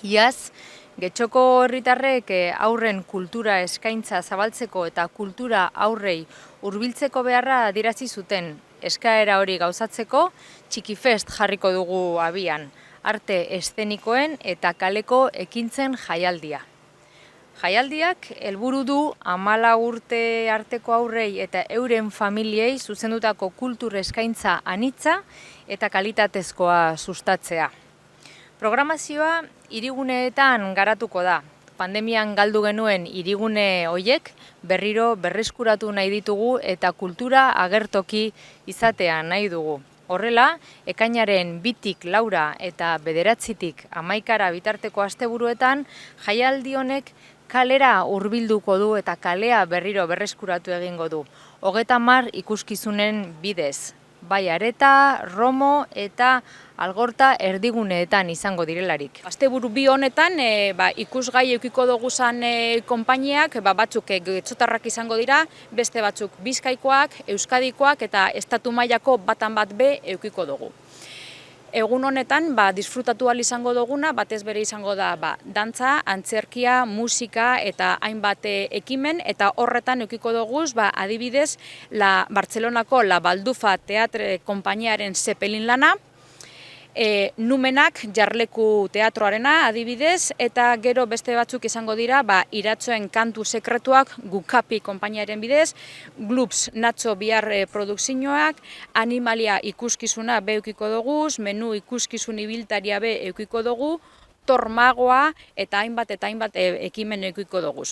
Iaz, Getxoko herritarrek aurren kultura eskaintza zabaltzeko eta kultura aurrei hurbiltzeko beharra adierazi zuten. Eskaera hori gauzatzeko, Txikifest jarriko dugu abian, arte eszenikoen eta kaleko ekintzen jaialdia. Jaialdiak helburu du 14 urte arteko aurrei eta euren familiei zuzendutako kultur eskaintza anitza eta kalitatezkoa sustatzea. Programazioa hiriguneetan garatuko da. Pandemian galdu genuen hirigune hoiek berriro berreskuratu nahi ditugu eta kultura agertoki izatea nahi dugu. Horrela, ekainaren 2tik 4 eta 9tik 11 bitarteko asteburuetan jaialdi honek kalera hurbilduko du eta kalea berriro berreskuratu egingo du. 30 ikuskizunen bidez. Bai Areta, Romo eta Algorta erdiguneetan izango direlarik. Asteburu bi honetan ikusgai edukiko doguzan konpainiak batzuk getxotarrak izango dira, beste batzuk Bizkaikoak, Euskadikoak eta estatu mailako batan bat be edukiko dugu. Egun honetan disfrutatu ahal izango duguna, batez bere izango da dantza, antzerkia, musika eta hainbat ekimen, eta horretan edukiko duguz adibidez Bartzelonako La Baldufa teatre konpainiaren Zeppelin lana, Numenak Jarleku teatroarena adibidez, eta gero beste batzuk izango dira Iratxoen kantu sekretuak Gukapi konpainiaren bidez, Gloops Natxo Bihar produkzioak, Animalia ikuskizuna be edukiko dugu, Menu ikuskizun ibiltaria be edukiko dugu, Tormagoa eta hainbat ekimen edukiko dugu.